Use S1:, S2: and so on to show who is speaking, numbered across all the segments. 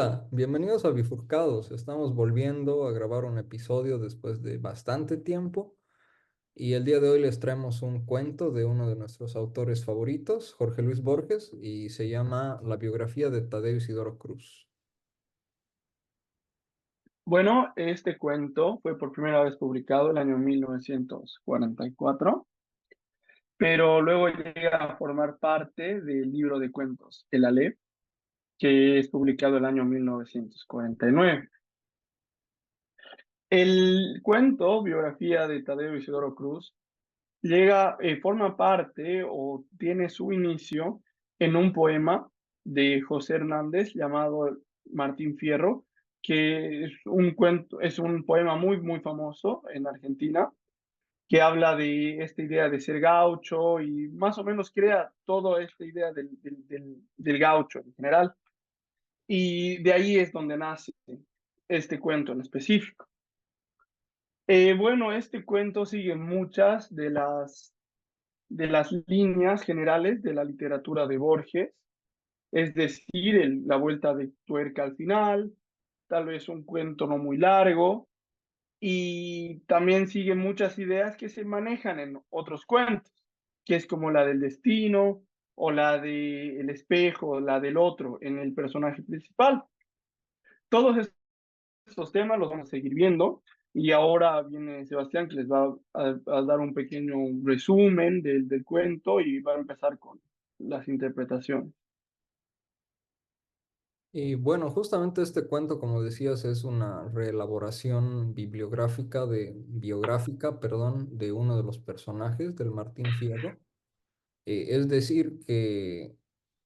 S1: Hola, bienvenidos a Bifurcados. Estamos volviendo a grabar un episodio después de bastante tiempo y el día de hoy les traemos un cuento de uno de nuestros autores favoritos, Jorge Luis Borges, y se llama La biografía de Tadeo Isidoro Cruz.
S2: Bueno, este cuento fue por primera vez publicado el año 1944, pero luego llega a formar parte del libro de cuentos El Aleph, que es publicado el año 1949. El cuento, biografía de Tadeo Isidoro Cruz, forma parte o tiene su inicio en un poema de José Hernández llamado Martín Fierro, que es un cuento, es un poema muy famoso en Argentina, que habla de esta idea de ser gaucho y más o menos crea toda esta idea del gaucho en general. Y de ahí es donde nace este cuento en específico. Bueno, este cuento sigue muchas de las líneas generales de la literatura de Borges, es decir, la vuelta de tuerca al final, tal vez un cuento no muy largo, y también sigue muchas ideas que se manejan en otros cuentos, que es como la del destino o la del espejo, la del otro en el personaje principal. Todos estos temas los vamos a seguir viendo y ahora viene Sebastián que les va a dar un pequeño resumen del cuento y va a empezar con las interpretaciones.
S1: Y bueno, justamente este cuento, como decías, es una reelaboración biográfica, perdón, de uno de los personajes del Martín Fierro. Es decir, que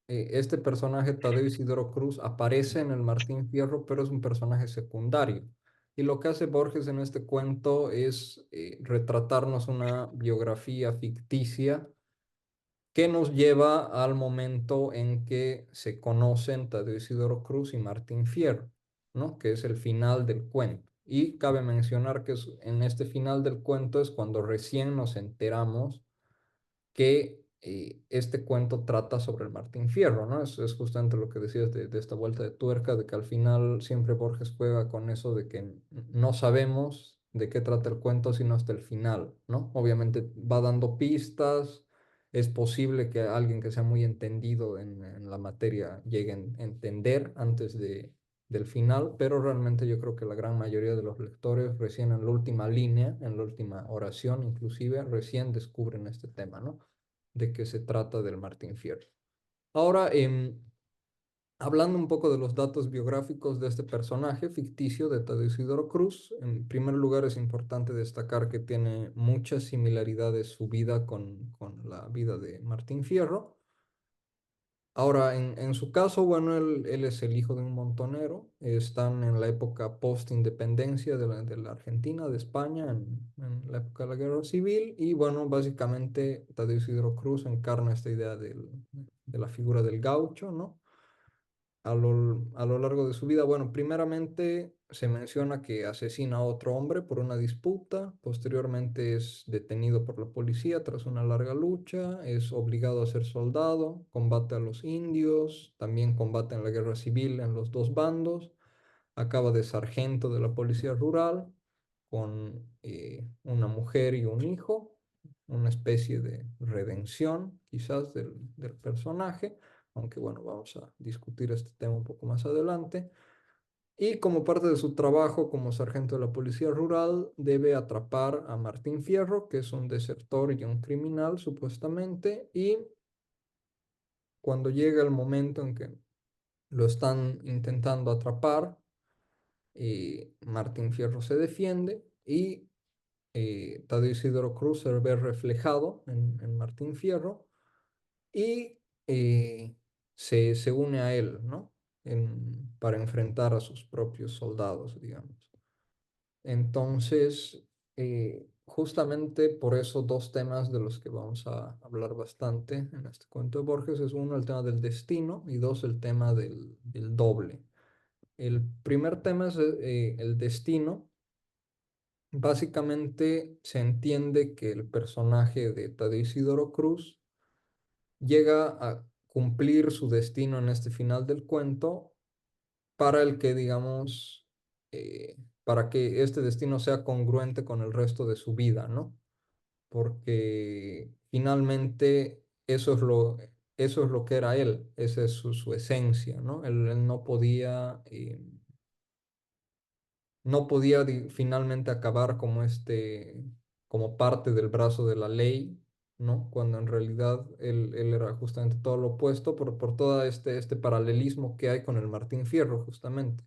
S1: este personaje, Tadeo Isidoro Cruz, aparece en el Martín Fierro, pero es un personaje secundario. Y lo que hace Borges en este cuento es retratarnos una biografía ficticia que nos lleva al momento en que se conocen Tadeo Isidoro Cruz y Martín Fierro, ¿no? Que es el final del cuento. Y cabe mencionar que en este final del cuento es cuando recién nos enteramos que este cuento trata sobre el Martín Fierro, ¿no? Es justamente lo que decías de esta vuelta de tuerca, de que al final siempre Borges juega con eso de que no sabemos de qué trata el cuento sino hasta el final, ¿no? Obviamente va dando pistas, es posible que alguien que sea muy entendido en la materia llegue a entender antes del final, pero realmente yo creo que la gran mayoría de los lectores recién en la última línea, en la última oración inclusive, recién descubren este tema, ¿no? De qué se trata del Martín Fierro. Ahora, hablando un poco de los datos biográficos de este personaje ficticio de Tadeo Isidoro Cruz, en primer lugar es importante destacar que tiene muchas similaridades su vida con la vida de Martín Fierro. Ahora, en su caso, bueno, él es el hijo de un montonero. Están en la época post-independencia de la Argentina, de España, en la época de la Guerra Civil. Y bueno, básicamente Tadeo Isidro Cruz encarna esta idea de la figura del gaucho, ¿no? A lo largo de su vida, bueno, primeramente se menciona que asesina a otro hombre por una disputa, posteriormente es detenido por la policía tras una larga lucha, es obligado a ser soldado, combate a los indios, también combate en la guerra civil en los dos bandos, acaba de sargento de la policía rural con una mujer y un hijo, una especie de redención quizás del personaje, aunque bueno, vamos a discutir este tema un poco más adelante. Y como parte de su trabajo como sargento de la policía rural, debe atrapar a Martín Fierro, que es un desertor y un criminal supuestamente, y cuando llega el momento en que lo están intentando atrapar, Martín Fierro se defiende y Tadeo Isidoro Cruz se ve reflejado en Martín Fierro y se une a él, ¿no? Para enfrentar a sus propios soldados, digamos. Entonces, justamente por esos dos temas de los que vamos a hablar bastante en este cuento de Borges es uno, el tema del destino y dos, el tema del doble. El primer tema es el destino. Básicamente se entiende que el personaje de Tadeo Isidoro Cruz llega a cumplir su destino en este final del cuento para el que, digamos, para que este destino sea congruente con el resto de su vida, ¿no? Porque finalmente eso es lo que era él, esa es su esencia, ¿no? Él no podía finalmente acabar como como parte del brazo de la ley, ¿no? Cuando en realidad él era justamente todo lo opuesto por todo este paralelismo que hay con el Martín Fierro, justamente,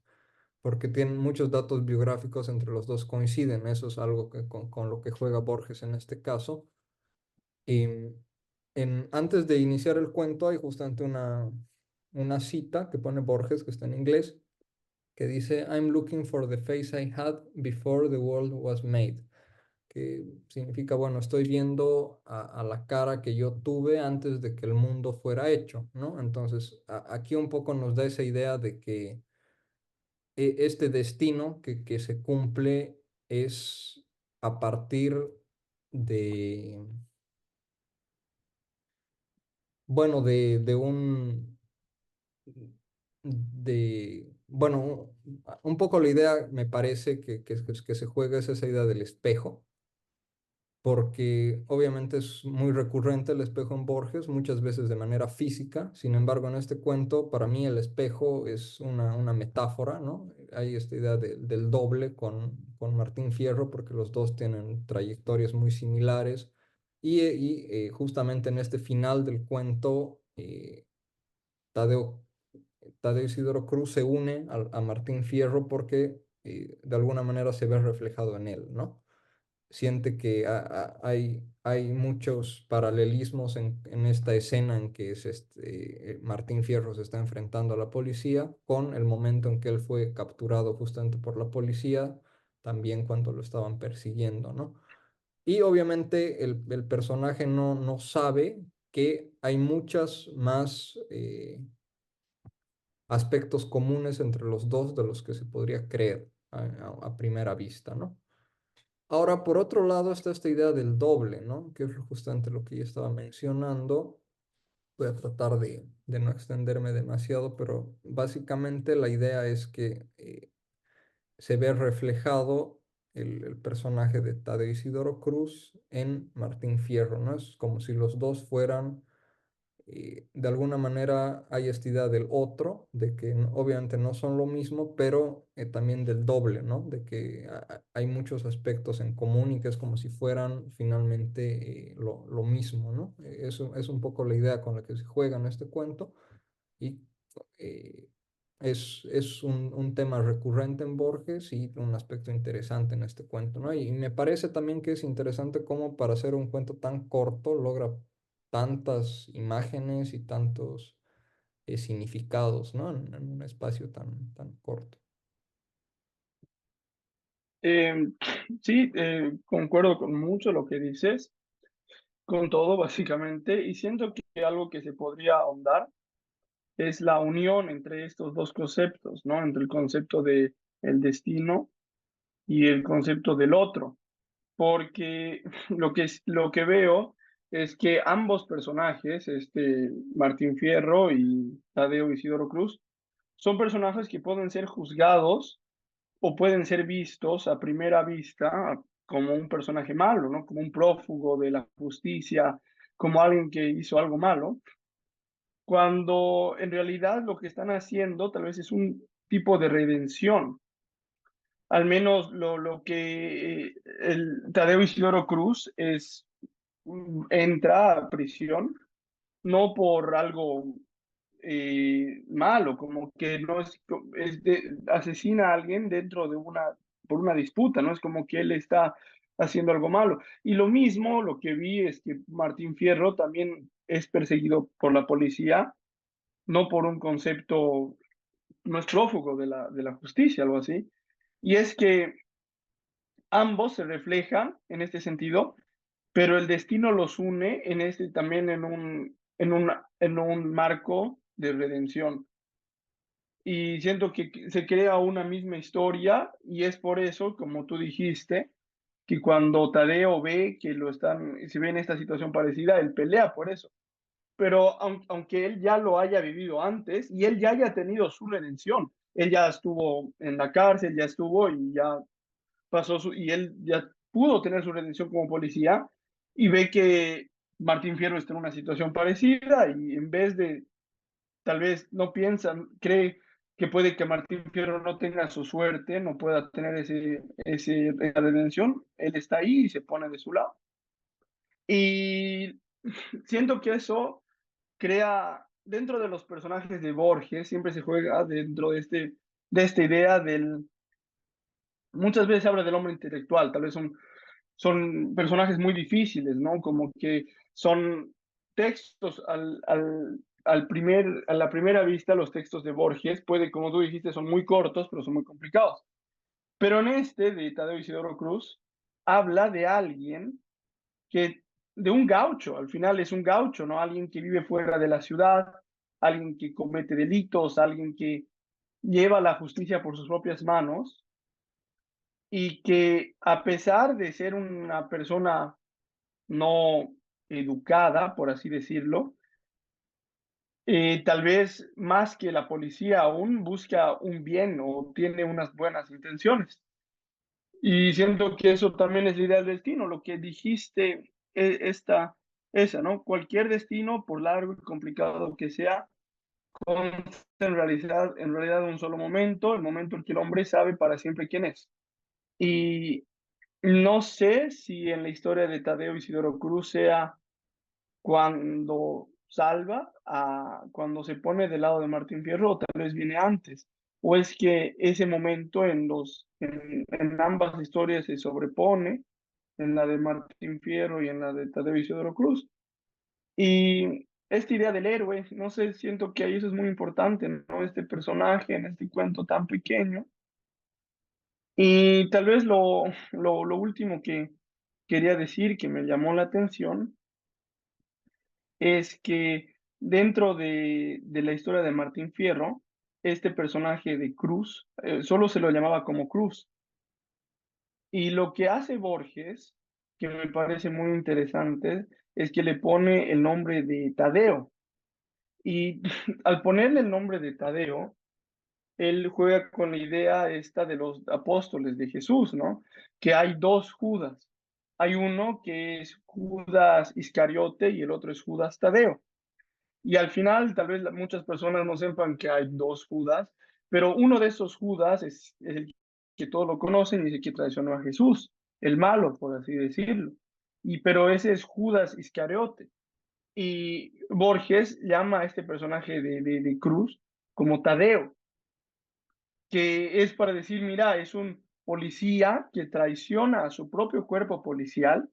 S1: porque tienen muchos datos biográficos entre los dos coinciden, eso es algo que con lo que juega Borges en este caso. Y antes de iniciar el cuento hay justamente una cita que pone Borges, que está en inglés, que dice, I'm looking for the face I had before the world was made, que significa, bueno, estoy viendo a la cara que yo tuve antes de que el mundo fuera hecho, ¿no? Entonces, aquí un poco nos da esa idea de que este destino que se cumple es a partir de, bueno, bueno, un poco la idea me parece que se juega es esa idea del espejo, porque obviamente es muy recurrente el espejo en Borges, muchas veces de manera física. Sin embargo, en este cuento, para mí el espejo es una metáfora, ¿no? Hay esta idea del doble con Martín Fierro, porque los dos tienen trayectorias muy similares. Justamente en este final del cuento, Tadeo, Tadeo Isidoro Cruz se une a Martín Fierro porque de alguna manera se ve reflejado en él, ¿no? Siente que hay muchos paralelismos en esta escena en que Martín Fierro se está enfrentando a la policía con el momento en que él fue capturado justamente por la policía, también cuando lo estaban persiguiendo, ¿no? Y obviamente el personaje no sabe que hay muchas más aspectos comunes entre los dos de los que se podría creer a primera vista, ¿no? Ahora, por otro lado, está esta idea del doble, ¿no? Que es justamente lo que ya estaba mencionando. Voy a tratar de no extenderme demasiado, pero básicamente la idea es que se ve reflejado el personaje de Tadeo Isidoro Cruz en Martín Fierro, ¿no? Es como si los dos fueran de alguna manera hay esta idea del otro, de que obviamente no son lo mismo, pero también del doble, ¿no? De que hay muchos aspectos en común y que es como si fueran finalmente lo mismo, ¿no? Eso es un poco la idea con la que se juega en este cuento y eh, es un tema recurrente en Borges y un aspecto interesante en este cuento, ¿no? Y me parece también que es interesante cómo para hacer un cuento tan corto logra tantas imágenes y tantos significados, ¿no? En un espacio tan corto.
S2: Eh, sí, concuerdo con mucho lo que dices, con todo básicamente, y siento que algo que se podría ahondar es la unión entre estos dos conceptos, ¿no? Entre el concepto de el destino y el concepto del otro, porque lo que veo es que ambos personajes, este Martín Fierro y Tadeo Isidoro Cruz, son personajes que pueden ser juzgados o pueden ser vistos a primera vista como un personaje malo, ¿no? Como un prófugo de la justicia, como alguien que hizo algo malo, cuando en realidad lo que están haciendo tal vez es un tipo de redención. Al menos lo que el Tadeo Isidoro Cruz es, entra a prisión no por algo malo, como que no es, asesina a alguien dentro de por una disputa, ¿no? Es como que él está haciendo algo malo. Y lo mismo, lo que vi es que Martín Fierro también es perseguido por la policía, no por un concepto, no es prófugo de la justicia, algo así. Y es que ambos se reflejan en este sentido, pero el destino los une en este también en un marco de redención. Y siento que se crea una misma historia y es por eso, como tú dijiste, que cuando Tadeo ve que se ve en esta situación parecida, él pelea por eso. Pero aunque él ya lo haya vivido antes y él ya haya tenido su redención, Él ya estuvo en la cárcel, ya estuvo y ya y él ya pudo tener su redención como policía y ve que Martín Fierro está en una situación parecida y en vez de, tal vez no piensa, cree que puede que Martín Fierro no tenga su suerte, no pueda tener esa redención, él está ahí y se pone de su lado. Y siento que eso crea, dentro de los personajes de Borges, siempre se juega dentro de esta idea del, muchas veces se habla del hombre intelectual, tal vez son personajes muy difíciles, ¿no? Como que son textos a la primera vista, los textos de Borges, puede, como tú dijiste, son muy cortos, pero son muy complicados. Pero en este, de Tadeo Isidoro Cruz, habla de alguien que, de un gaucho, al final es un gaucho, ¿no? Alguien que vive fuera de la ciudad, alguien que comete delitos, alguien que lleva la justicia por sus propias manos y que a pesar de ser una persona no educada, por así decirlo, tal vez más que la policía aún busca un bien o tiene unas buenas intenciones. Y siento que eso también es la idea del destino, lo que dijiste, esa, ¿no? Cualquier destino, por largo y complicado que sea, consta en realidad un solo momento, el momento en que el hombre sabe para siempre quién es. Y no sé si en la historia de Tadeo Isidoro Cruz sea cuando salva, cuando se pone del lado de Martín Fierro, o tal vez viene antes, o es que ese momento en ambas historias se sobrepone, en la de Martín Fierro y en la de Tadeo Isidoro Cruz. Y esta idea del héroe, no sé, siento que ahí eso es muy importante, ¿no? Este personaje en este cuento tan pequeño. Y tal vez lo último que quería decir que me llamó la atención es que dentro de la historia de Martín Fierro, este personaje de Cruz, solo se lo llamaba como Cruz. Y lo que hace Borges, que me parece muy interesante, es que le pone el nombre de Tadeo. Y al ponerle el nombre de Tadeo, él juega con la idea esta de los apóstoles de Jesús, ¿no? Que hay dos Judas. Hay uno que es Judas Iscariote y el otro es Judas Tadeo. Y al final, tal vez muchas personas no sepan que hay dos Judas, pero uno de esos Judas es el que todos lo conocen y es el que traicionó a Jesús, el malo, por así decirlo. Pero ese es Judas Iscariote. Y Borges llama a este personaje de Cruz como Tadeo, que es para decir, mira, es un policía que traiciona a su propio cuerpo policial,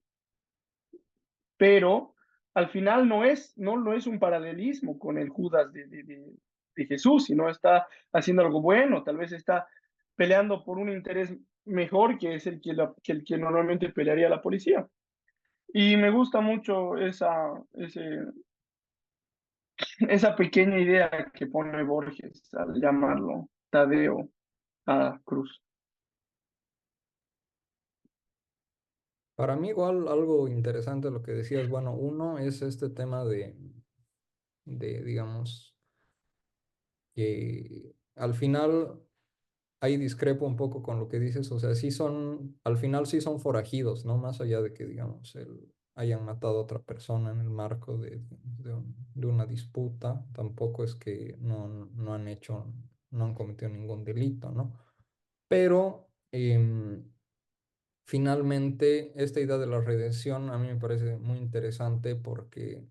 S2: pero al final no es un paralelismo con el Judas de Jesús, sino está haciendo algo bueno, tal vez está peleando por un interés mejor que es el que normalmente pelearía la policía. Y me gusta mucho esa pequeña idea que pone Borges al llamarlo Tadeo a Cruz.
S1: Para mí igual algo interesante lo que decías, bueno, uno es este tema digamos, que al final ahí discrepo un poco con lo que dices, o sea, sí son, al final sí son forajidos, ¿no? Más allá de que, digamos, hayan matado a otra persona en el marco de una disputa, tampoco es que no han hecho, no han cometido ningún delito, ¿no? Pero finalmente esta idea de la redención a mí me parece muy interesante porque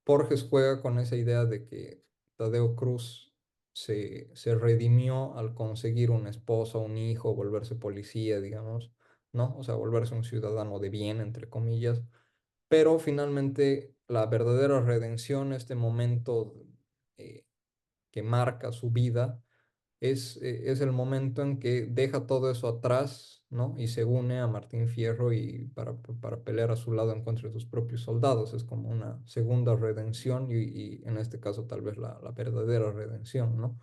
S1: Borges juega con esa idea de que Tadeo Cruz se redimió al conseguir una esposa, un hijo, volverse policía, digamos, ¿no? O sea, volverse un ciudadano de bien, entre comillas. Pero finalmente la verdadera redención, este momento eh, que marca su vida, es el momento en que deja todo eso atrás, ¿no? Y se une a Martín Fierro y para pelear a su lado en contra de sus propios soldados. Es como una segunda redención y en este caso tal vez la verdadera redención, ¿no?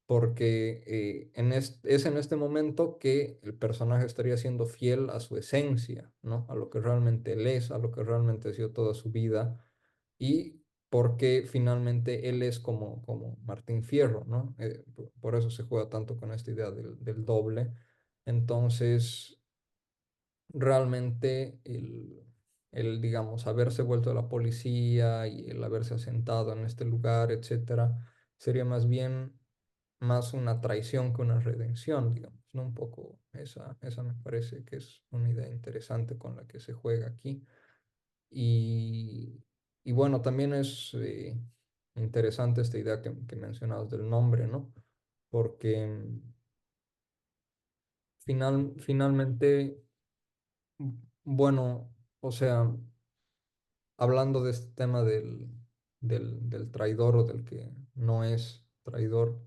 S1: Porque es en este momento que el personaje estaría siendo fiel a su esencia, ¿no? A lo que realmente él es, a lo que realmente ha sido toda su vida. Y porque finalmente él es como Martín Fierro, ¿no? Por eso se juega tanto con esta idea del doble. Entonces, realmente digamos, haberse vuelto a la policía y el haberse asentado en este lugar, etcétera, sería más bien más una traición que una redención, digamos, ¿no? Un poco esa me parece que es una idea interesante con la que se juega aquí. Y, y bueno, también es interesante esta idea que mencionabas del nombre, ¿no? Porque finalmente, bueno, o sea, hablando de este tema del traidor o del que no es traidor,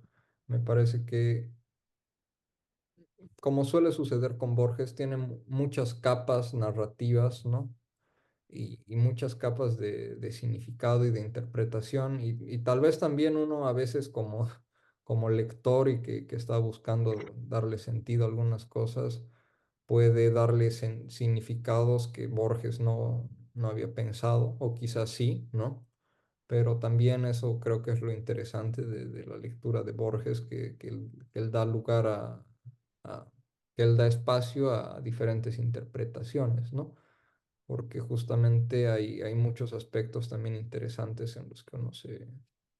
S1: me parece que, como suele suceder con Borges, tiene muchas capas narrativas, ¿no? Y muchas capas de significado y de interpretación, y tal vez también uno a veces como lector y que está buscando darle sentido a algunas cosas, puede darle significados que Borges no había pensado, o quizás sí, ¿no? Pero también eso creo que es lo interesante de la lectura de Borges, que él da lugar a- que él da espacio a diferentes interpretaciones, ¿no? Porque justamente hay muchos aspectos también interesantes en los que uno se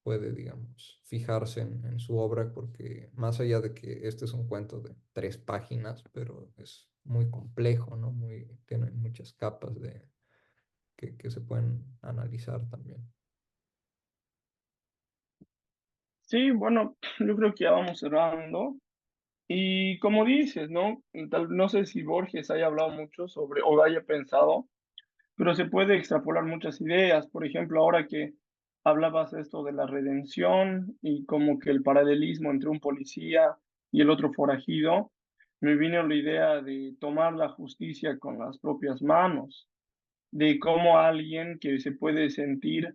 S1: puede, digamos, fijarse en su obra, porque más allá de que este es un cuento de 3 páginas, pero es muy complejo, ¿no? Tiene muchas capas que se pueden analizar también.
S2: Sí, bueno, yo creo que ya vamos cerrando. Y como dices, ¿no? No sé si Borges haya hablado mucho sobre o haya pensado, pero se puede extrapolar muchas ideas. Por ejemplo, ahora que hablabas esto de la redención y como que el paralelismo entre un policía y el otro forajido, me vino la idea de tomar la justicia con las propias manos, de cómo alguien que se puede sentir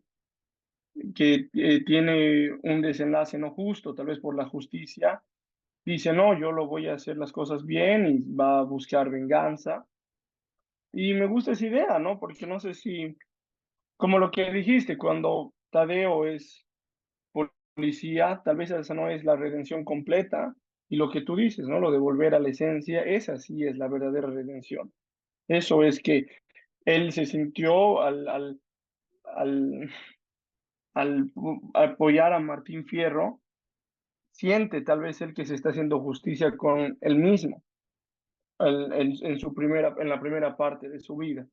S2: que tiene un desenlace no justo, tal vez por la justicia, dice, no, yo lo voy a hacer las cosas bien y va a buscar venganza. Y me gusta esa idea, ¿no? Porque no sé si, como lo que dijiste, cuando Tadeo es policía, tal vez esa no es la redención completa. Y lo que tú dices, ¿no? Lo de volver a la esencia, esa sí es la verdadera redención. Eso es que él se sintió al, al apoyar a Martín Fierro, siente tal vez él que se está haciendo justicia con él mismo en la primera parte de su vida.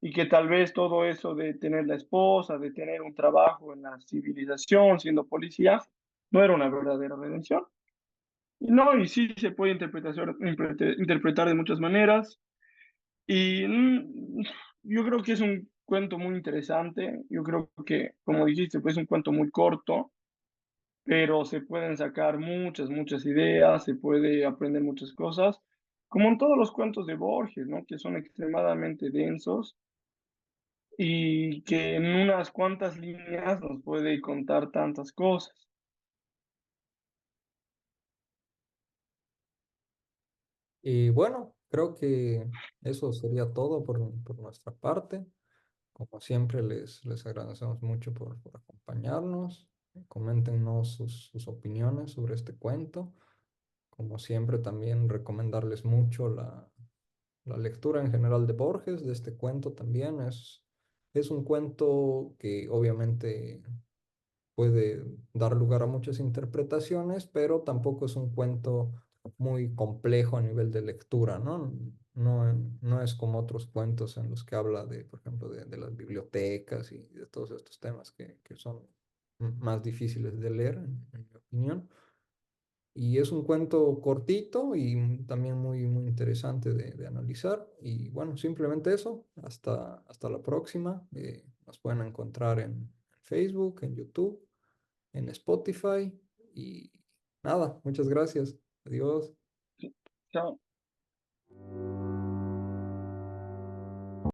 S2: Y que tal vez todo eso de tener la esposa, de tener un trabajo en la civilización, siendo policía, no era una verdadera redención. Y no, y sí se puede interpretar de muchas maneras. Y yo creo que es un cuento muy interesante. Yo creo que, como dijiste, pues es un cuento muy corto, pero se pueden sacar muchas ideas, se puede aprender muchas cosas, como en todos los cuentos de Borges, ¿no? Que son extremadamente densos y que en unas cuantas líneas nos puede contar tantas cosas.
S1: Y bueno, creo que eso sería todo por nuestra parte. Como siempre, les agradecemos mucho por acompañarnos. Coméntenos sus opiniones sobre este cuento. Como siempre, también recomendarles mucho la lectura en general de Borges, de este cuento también. Es un cuento que obviamente puede dar lugar a muchas interpretaciones, pero tampoco es un cuento muy complejo a nivel de lectura, ¿no? No es como otros cuentos en los que habla de, por ejemplo, de las bibliotecas y de todos estos temas que son más difíciles de leer, en mi opinión. Y es un cuento cortito y también muy interesante de analizar. Y bueno, simplemente eso. Hasta la próxima. Nos pueden encontrar en Facebook, en YouTube, en Spotify. Y nada, muchas gracias. Adiós.
S2: Chao.